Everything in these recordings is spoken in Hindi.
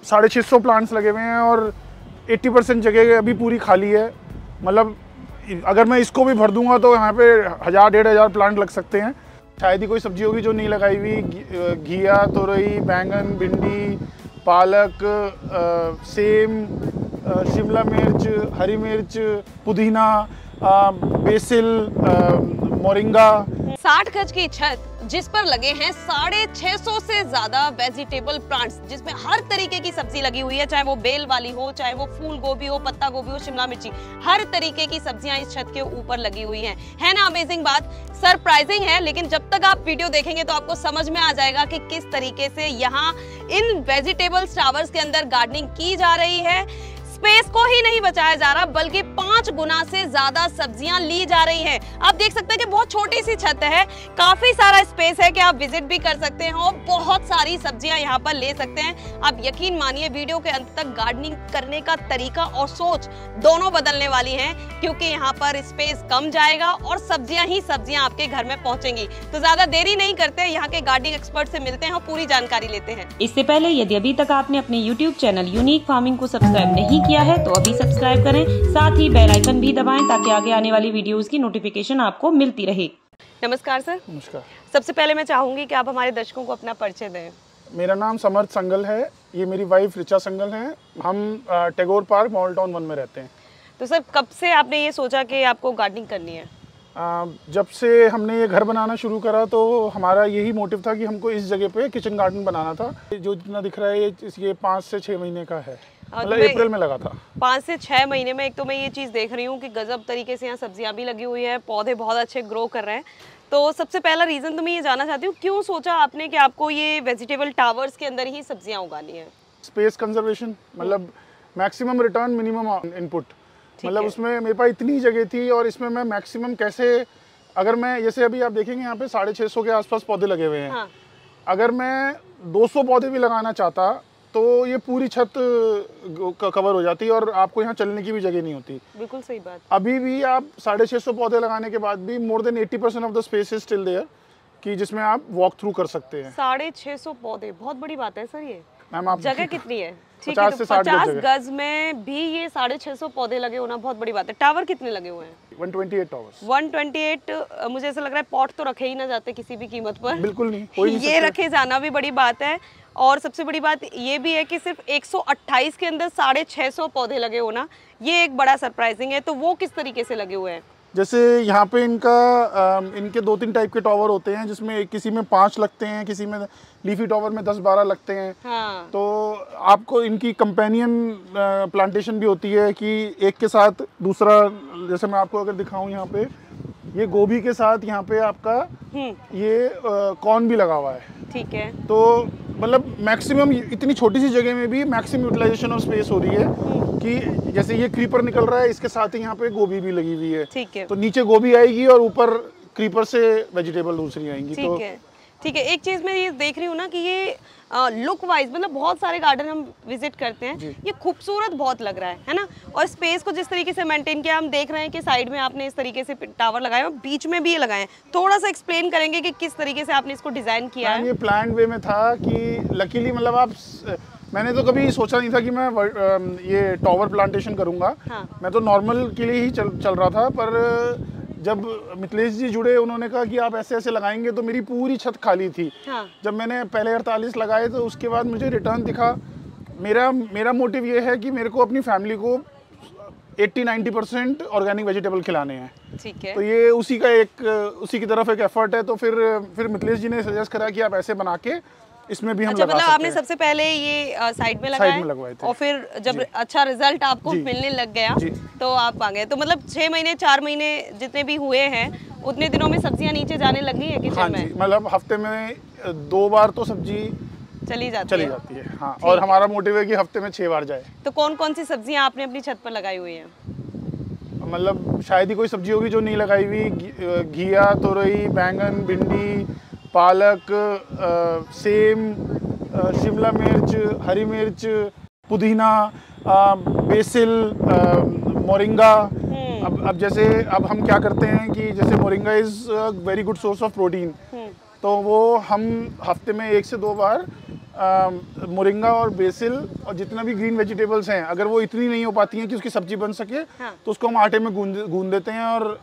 650 प्लांट्स लगे हुए हैं और 80% जगह अभी पूरी खाली है। मतलब अगर मैं इसको भी भर दूंगा तो यहाँ पे 1000-1500 प्लांट लग सकते हैं। शायद ही कोई सब्जी होगी जो नहीं लगाई हुई। घिया, तोरई, बैंगन, भिंडी, पालक, सेम, शिमला मिर्च, हरी मिर्च, पुदीना, बेसिल, मोरिंगा। 60 गज की छत जिस पर लगे हैं 650 से ज्यादा वेजिटेबल प्लांट्स, जिसमें हर तरीके की सब्जी लगी हुई है, चाहे वो बेल वाली हो, चाहे वो फूल गोभी हो, पत्ता गोभी हो, शिमला मिर्ची, हर तरीके की सब्जियां इस छत के ऊपर लगी हुई हैं। है ना अमेजिंग बात? सरप्राइजिंग है, लेकिन जब तक आप वीडियो देखेंगे तो आपको समझ में आ जाएगा कि किस तरीके से यहाँ इन वेजिटेबल्स टावर्स के अंदर गार्डनिंग की जा रही है। स्पेस को ही नहीं बचाया जा रहा, बल्कि 5 गुना से ज्यादा सब्जियां ली जा रही हैं। आप देख सकते हैं कि बहुत छोटी सी छत है, काफी सारा स्पेस है कि आप विजिट भी कर सकते हैं और बहुत सारी सब्जियां यहाँ पर ले सकते हैं। आप यकीन मानिए वीडियो के अंत तक गार्डनिंग करने का तरीका और सोच दोनों बदलने वाली है, क्योंकि यहाँ पर स्पेस कम जाएगा और सब्जियां ही सब्जियां आपके घर में पहुंचेंगी। तो ज्यादा देरी नहीं करते, यहाँ के गार्डनिंग एक्सपर्ट से मिलते हैं और पूरी जानकारी लेते हैं। इससे पहले यदि अभी तक आपने अपने YouTube चैनल यूनिक फार्मिंग को सब्सक्राइब नहीं किया है तो अभी सब्सक्राइब करें, साथ ही बेल आइकन भी दबाएं ताकि आगे आने वाली वीडियोस की नोटिफिकेशन आपको मिलती रहे। नमस्कार सर। नमस्कार। सबसे पहले मैं चाहूंगी कि आप हमारे दर्शकों को अपना परिचय दें। मेरा नाम समर्थ संगल है, ये मेरी वाइफ ऋचा संगल है। हम टैगोर पार्क मॉल टाउन 1 में रहते हैं। तो सर कब से आपने ये सोचा कि आपको गार्डनिंग करनी है? जब से हमने ये घर बनाना शुरू करा तो हमारा यही मोटिव था कि हमको इस जगह पे किचन गार्डन बनाना था। जो जितना दिख रहा है ये 5 से 6 महीने का है, मतलब अप्रैल में लगा था। 5 से 6 महीने में एक तो मैं ये चीज़ देख रही हूँ कि गजब तरीके से यहाँ सब्जियाँ भी लगी हुई है, पौधे बहुत अच्छे ग्रो कर रहे हैं। तो सबसे पहला रीज़न तो मैं ये जानना चाहती हूँ, क्यों सोचा आपने कि आपको ये वेजिटेबल टावर्स के अंदर ही सब्जियाँ उगानी है? स्पेस कंजर्वेशन, मतलब मैक्सिमम रिटर्न मिनिमम इनपुट। मतलब उसमें मेरे पास इतनी जगह थी और इसमें मैं मैक्सिमम कैसे, अगर मैं जैसे अभी आप देखेंगे यहाँ पे 650 के आसपास पौधे लगे हुए हैं। हाँ। अगर मैं 200 पौधे भी लगाना चाहता तो ये पूरी छत कवर हो जाती और आपको यहाँ चलने की भी जगह नहीं होती। बिल्कुल सही बात। अभी भी आप 650 पौधे लगाने के बाद भी more than 80% of the space is still there, कि जिसमें आप वॉक थ्रू कर सकते हैं। 650 पौधे, बहुत बड़ी बात है सर ये। मैम आप जगह कितनी है? ठीक है, तो 50 गज में भी ये 650 पौधे लगे होना बहुत बड़ी बात है। टावर कितने लगे हुए हैं? 128 टावर्स। 128। मुझे ऐसा लग रहा है पॉट तो रखे ही ना जाते किसी भी कीमत पर। बिल्कुल नहीं, कोई नहीं ये रखे जाना भी बड़ी बात है। और सबसे बड़ी बात ये भी है कि सिर्फ 128 के अंदर 650 पौधे लगे होना, ये एक बड़ा सरप्राइजिंग है। तो वो किस तरीके से लगे हुए हैं? जैसे यहाँ पे इनके 2-3 टाइप के टावर होते हैं, जिसमें किसी में 5 लगते हैं, किसी में लीफी टावर में 10-12 लगते हैं। हाँ। तो आपको इनकी कंपेनियन प्लांटेशन भी होती है कि एक के साथ दूसरा, जैसे मैं आपको अगर दिखाऊं यहाँ पे, ये गोभी के साथ यहाँ पे आपका ये कॉर्न भी लगा हुआ है। ठीक है। तो मतलब मैक्सिमम इतनी छोटी सी जगह में भी मैक्सिमम यूटिलाइजेशन ऑफ स्पेस हो रही है कि जैसे ये क्रीपर निकल रहा है, इसके साथ ही यहाँ पे गोभी भी लगी हुई है। ठीक है। तो नीचे गोभी आएगी और ऊपर क्रीपर से वेजिटेबल दूसरी आएंगी। ठीक है, ठीक है। एक चीज मैं ये देख रही हूँ ना कि ये लुक वाइज, मतलब बहुत सारे गार्डन हम विजिट करते हैं, ये खूबसूरत बहुत लग रहा है ना? और स्पेस को जिस तरीके से मेंटेन किया, हम देख रहे हैं कि साइड में आपने इस तरीके से टावर लगाए और बीच में भी ये लगाए हैं। थोड़ा सा एक्सप्लेन करेंगे कि किस तरीके से आपने इसको डिजाइन किया है? ये प्लान वे में था कि लकीली, मतलब मैंने तो कभी सोचा नहीं था कि मैं ये टावर प्लांटेशन करूंगा। हाँ। मैं तो नॉर्मल के लिए ही चल रहा था, पर जब मिथिलेश जी जुड़े, उन्होंने कहा कि आप ऐसे ऐसे लगाएंगे, तो मेरी पूरी छत खाली थी। हाँ। जब मैंने पहले 48 लगाए तो उसके बाद मुझे रिटर्न दिखा। मेरा मोटिव ये है कि मेरे को अपनी फैमिली को 80-90% ऑर्गेनिक वेजिटेबल खिलाने हैं। ठीक है। तो ये उसी की तरफ एक एफर्ट है। तो फिर मिथिलेश जी ने सजेस्ट करा कि आप ऐसे बना के इसमें भी हम लगा सकते हैं। आपने सबसे पहले ये साइड में लगाए और फिर जब अच्छा रिजल्ट आपको मिलने लग गया तो आप आ गए। तो मतलब 6 महीने 4 महीने जितने भी हुए हैं उतने दिनों में सब्जियां नीचे जाने लगी है किचन में? मतलब हफ्ते में 2 बार तो सब्जी चली जाती है। हाँ। और हमारा मोटिव है कि हफ्ते में 6 बार जाए। तो कौन कौन सी सब्जियां आपने अपनी छत पर लगाई हुई है? मतलब शायद ही कोई सब्जी होगी जो नहीं लगाई हुई। घिया, तोरई, बैंगन, भिंडी, पालक, सेम, शिमला मिर्च, हरी मिर्च, पुदीना, बेसिल, मोरिंगा। अब जैसे हम क्या करते हैं कि जैसे moringa is very good source of protein, तो वो हम हफ्ते में 1 से 2 बार मोरिंगा और बेसिल और जितना भी ग्रीन वेजिटेबल्स हैं, अगर वो इतनी नहीं हो पाती हैं कि उसकी सब्जी बन सके, तो उसको हम आटे में गूंद देते हैं और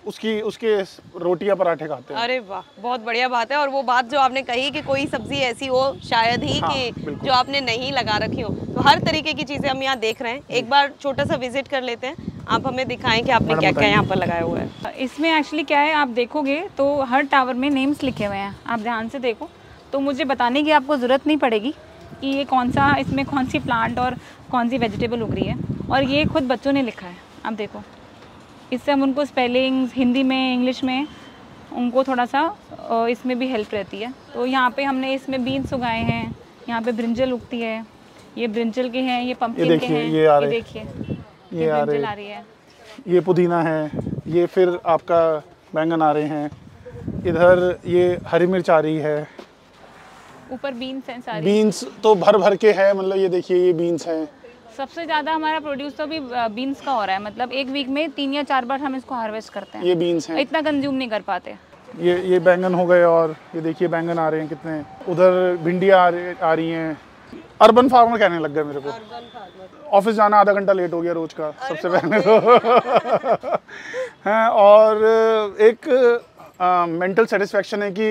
उसके रोटी या पराठे खाते हैं। अरे वाह, बहुत बढ़िया बात है। और वो बात जो आपने कही कि कोई सब्जी ऐसी हो शायद ही कि जो आपने नहीं लगा रखी हो, तो हर तरीके की चीजें हम यहाँ देख रहे हैं। एक बार छोटा सा विजिट कर लेते हैं, आप हमें दिखाएं कि आपने क्या क्या यहाँ पर लगाया हुआ है। इसमें एक्चुअली क्या है, आप देखोगे तो हर टावर में नेम्स लिखे हुए हैं, आप ध्यान से देखो तो मुझे बताने की आपको ज़रूरत नहीं पड़ेगी कि ये कौन सा, इसमें कौन सी प्लांट और कौन सी वेजिटेबल उग रही है। और ये खुद बच्चों ने लिखा है, आप देखो। इससे हम उनको स्पेलिंग्स हिंदी में, इंग्लिश में, उनको थोड़ा सा इसमें भी हेल्प रहती है। तो यहाँ पे हमने इसमें बीन्स उगाए हैं, यहाँ पे ब्रिंजल उगती है, ये ब्रिंजल के हैं, ये पंपकिन के हैं, ये देखिए ये ब्रिंजल आ रही है, ये पुदीना है, ये फिर आपका बैंगन आ रहे हैं, इधर ये हरी मिर्च आ रही है, ऊपर बीन्स हैं सारी। बीन्स तो भर भर के है, मतलब ये देखिए ये बीन्स हैं। सबसे ज़्यादा हमारा प्रोड्यूस तो अभी बीन्स का हो रहा है, मतलब एक वीक में 3 या 4 बार हम इसको हार्वेस्ट करते हैं। ये बीन्स हैं, इतना कंज्यूम नहीं कर पाते। ये बैंगन हो गए, और ये देखिए बैंगन आ रहे हैं कितने, उधर भिंडियाँ आ रही हैं। अर्बन फार्मर कहने लग गए मेरे को, ऑफिस जाना आधा घंटा लेट हो गया रोज का सबसे पहले तो हैं। और एक मेंटल सेटिस्फेक्शन है कि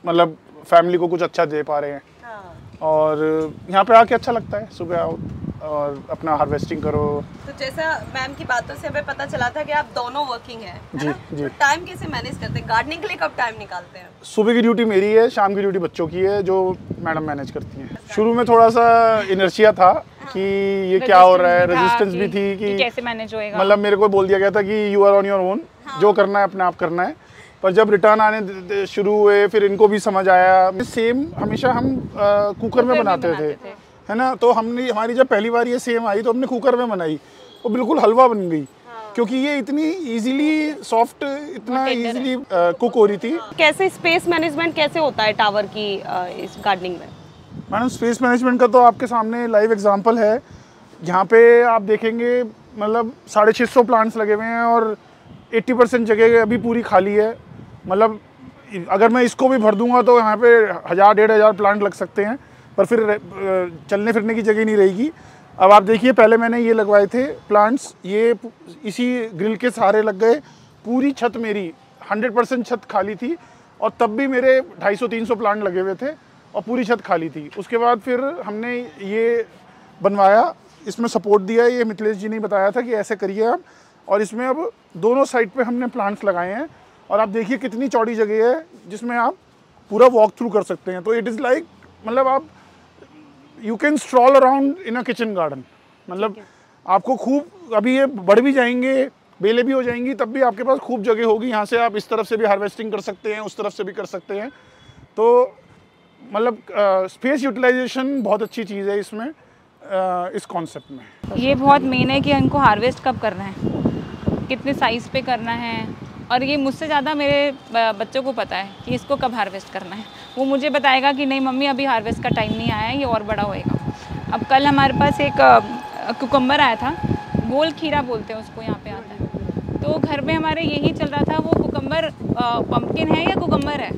मतलब फैमिली को कुछ अच्छा दे पा रहे हैं। और यहाँ पे आके अच्छा लगता है, सुबह आओ और अपना हार्वेस्टिंग करो। तो जैसा मैम की बातों से हमें पता चला था कि आप दोनों वर्किंग हैं, जी जी। तो टाइम कैसे मैनेज करते हैं? गार्डनिंग के लिए कब टाइम निकालते हैं? सुबह की ड्यूटी मेरी है, शाम की ड्यूटी बच्चों की है, जो मैडम मैनेज करती हैं। शुरू में थोड़ा सा इनर्शिया था कि ये क्या हो रहा है, रेजिस्टेंस भी थी कि कैसे मैनेज होएगा। मतलब मेरे को बोल दिया गया था कि you are on your own, जो करना है अपने आप करना है। पर जब रिटर्न आने शुरू हुए, फिर इनको भी समझ आया। सेम हमेशा हम कुकर में बनाते थे, है ना। तो हमारी जब पहली बार ये सेम आई तो हमने कुकर में बनाई, वो बिल्कुल हलवा बन गई, क्योंकि ये इतनी इजीली सॉफ्ट, इतना इजीली कुक हो रही थी। कैसे स्पेस मैनेजमेंट कैसे होता है टावर की इस गार्डनिंग में? मैडम स्पेस मैनेजमेंट का तो आपके सामने लाइव एग्जांपल है। यहाँ पे आप देखेंगे मतलब 650 प्लांट्स लगे हुए हैं और 80% जगह अभी पूरी खाली है। मतलब अगर मैं इसको भी भर दूंगा तो यहाँ पे 1000-1500 प्लांट लग सकते हैं, पर फिर चलने फिरने की जगह नहीं रहेगी। अब आप देखिए, पहले मैंने ये लगवाए थे प्लांट्स, ये इसी ग्रिल के सहारे लग गए। पूरी छत मेरी 100% छत खाली थी, और तब भी मेरे 250-300 प्लांट लगे हुए थे और पूरी छत खाली थी। उसके बाद फिर हमने ये बनवाया, इसमें सपोर्ट दिया। ये मिथिलेश जी ने बताया था कि ऐसे करिए आप, और इसमें अब दोनों साइड पे हमने प्लांट्स लगाए हैं। और आप देखिए कितनी चौड़ी जगह है जिसमें आप पूरा वॉक थ्रू कर सकते हैं। तो इट इज़ लाइक, मतलब आप you can stroll around in a kitchen garden. मतलब आपको खूब, अभी ये बढ़ भी जाएंगे, बेलें भी हो जाएंगी, तब भी आपके पास खूब जगह होगी। यहाँ से आप इस तरफ से भी हार्वेस्टिंग कर सकते हैं, उस तरफ से भी कर सकते हैं। तो मतलब स्पेस यूटिलाइजेशन बहुत अच्छी चीज़ है इसमें, इस कॉन्सेप्ट में। ये बहुत मेन है कि इनको हार्वेस्ट कब करना है, कितने साइज़ पे करना है। और ये मुझसे ज़्यादा मेरे बच्चों को पता है कि इसको कब हार्वेस्ट करना है। वो मुझे बताएगा कि नहीं मम्मी अभी हार्वेस्ट का टाइम नहीं आया है, ये और बड़ा होएगा। अब कल हमारे पास एक कुकम्बर आया था, गोल खीरा बोलते हैं उसको, यहाँ पे आता है। तो घर में हमारे यही चल रहा था, वो कुकम्बर पंपकिन है या कुकम्बर है।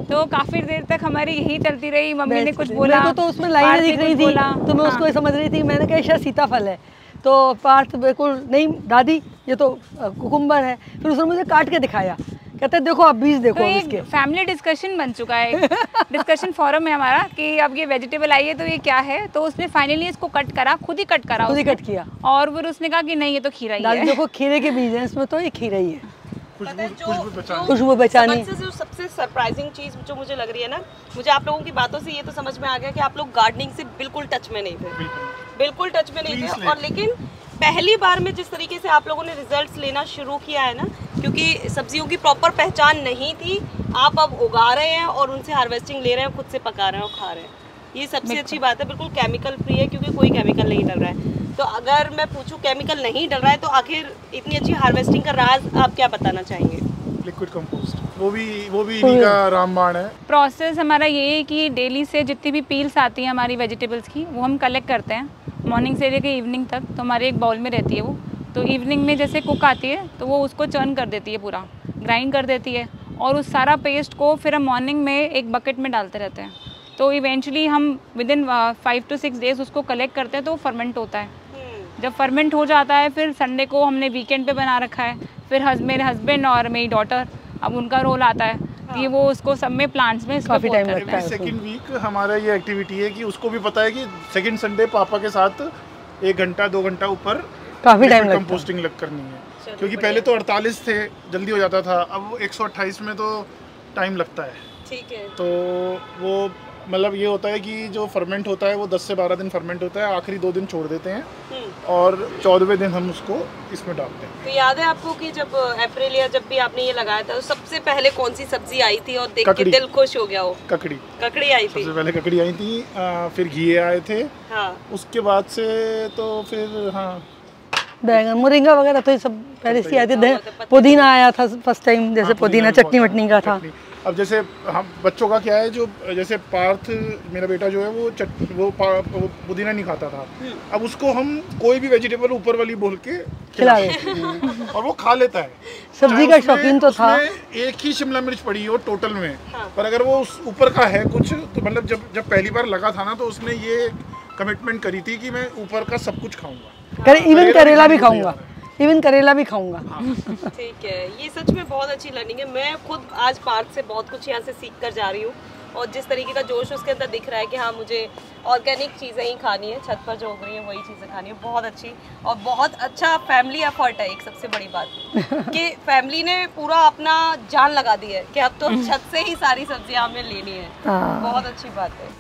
तो काफ़ी देर तक हमारी यही चलती रही, मम्मी ने कुछ बोला तो उसमें लाइनें दिख रही थी, तो मैं उसको समझ रही थी, मैंने कहा शायद सीताफल है। तो पार्थ बिल्कुल नहीं दादी ये तो कुकुम्बर है। फिर उसने मुझे काट के दिखाया, कहते देखो आप बीज देखो। तो एक फैमिली डिस्कशन बन चुका है, डिस्कशन फोरम है हमारा कि अब ये वेजिटेबल आई है तो ये क्या है। तो उसने फाइनली इसको कट करा, खुद ही कट किया। और फिर उसने कहा कि नहीं ये तो खीरा ही है। देखो खीरे के बीज हैं इसमें, तो ये खीरा ही है। खुशबू बचानी। सबसे सरप्राइजिंग चीज जो मुझे लग रही है ना, मुझे आप लोगों की बातों से ये तो समझ में आ गया कि आप लोग गार्डनिंग से बिल्कुल टच में नहीं थे, बिल्कुल टच में नहीं थे। और लेकिन पहली बार में जिस तरीके से आप लोगों ने रिजल्ट्स लेना शुरू किया है ना, क्योंकि सब्जियों की प्रॉपर पहचान नहीं थी, आप अब उगा रहे हैं और उनसे हार्वेस्टिंग ले रहे हैं, खुद से पका रहे हैं और खा रहे हैं। ये सबसे अच्छी बात है, बिल्कुल केमिकल फ्री है, क्योंकि कोई केमिकल नहीं डल रहा है। तो अगर मैं पूछूं केमिकल नहीं डल रहा है तो आखिर इतनी अच्छी हार्वेस्टिंग का राज आप क्या बताना चाहेंगे? लिक्विड कंपोस्ट, वो भी इन्हीं का रामबाण है। प्रोसेस हमारा ये है कि डेली से जितनी भी पील्स आती हैं हमारी वेजिटेबल्स की, वो हम कलेक्ट करते हैं मॉर्निंग से लेकर इवनिंग तक। तो हमारे एक बाउल में रहती है वो, तो इवनिंग में जैसे कुक आती है तो वो उसको चर्न कर देती है, पूरा ग्राइंड कर देती है। और उस सारा पेस्ट को फिर हम मॉर्निंग में एक बकेट में डालते रहते हैं। तो इवेंचुअली हम विदिन 5 to 6 डेज उसको कलेक्ट करते हैं तो वो फर्मेंट होता है। जब फर्मेंट हो जाता है फिर संडे को हमने वीकेंड पे बना रखा है। फिर मेरे हस्बैंड और मेरी डॉटर, अब उनका रोल आता है कि वो उसको सब में प्लांट्स में काफी टाइम लगता है। सेकंड वीक हमारा ये एक्टिविटी है कि उसको भी पता है कि सेकंड संडे पापा के साथ 1 घंटा 2 घंटा ऊपर काफी टाइम लगता है कंपोस्टिंग लग करनी है, क्योंकि पहले तो 48 थे, जल्दी हो जाता था, अब 128 में तो टाइम लगता है। ठीक है। तो वो मतलब ये होता है कि जो फर्मेंट होता है वो 10 से 12 दिन फर्मेंट होता है, आखिरी 2 दिन छोड़ देते हैं और 14वें दिन हम उसको इसमें डालते हैं। तो याद है आपको कि जब अप्रैल या जब भी आपने ये लगाया था तो सबसे पहले कौन सी सब्जी आई थी और देख के दिल खुश हो गया हो? ककड़ी आई थी। सबसे पहले ककड़ी आई थी, फिर घिए आए थे। हाँ। उसके बाद से तो फिर हाँ बैंगन मोरिंगा वगैरह तो ये सब पहले से आए थे। पुदीना आया था फर्स्ट टाइम, जैसे पुदीना चटनी वटनी का था। अब जैसे हम बच्चों का क्या है, जो जैसे पार्थ मेरा बेटा जो है वो पुदीना नहीं खाता था, अब उसको हम कोई भी वेजिटेबल ऊपर वाली बोल के खिला देते हैं और वो खा लेता है। सब्जी का शौकीन तो था। एक ही शिमला मिर्च पड़ी हो टोटल में, पर अगर वो उस ऊपर का है कुछ तो मतलब जब पहली बार लगा था ना तो उसने ये कमिटमेंट करी थी कि मैं ऊपर का सब कुछ खाऊंगा, इवन करेला भी खाऊंगा, इवन करेला भी खाऊंगा। ठीक है, ये सच में बहुत अच्छी लर्निंग है। मैं खुद आज पार्थ से बहुत कुछ यहाँ से सीख कर जा रही हूँ और जिस तरीके का जोश उसके अंदर दिख रहा है कि हाँ मुझे ऑर्गेनिक चीज़ें ही खानी है, छत पर जो उग रही है वही चीज़ें खानी है। बहुत अच्छी और बहुत अच्छा फैमिली एफर्ट है। एक सबसे बड़ी बात कि फैमिली ने पूरा अपना जान लगा दी है कि अब तो छत से ही सारी सब्जियां हमें लेनी है। बहुत अच्छी बात है।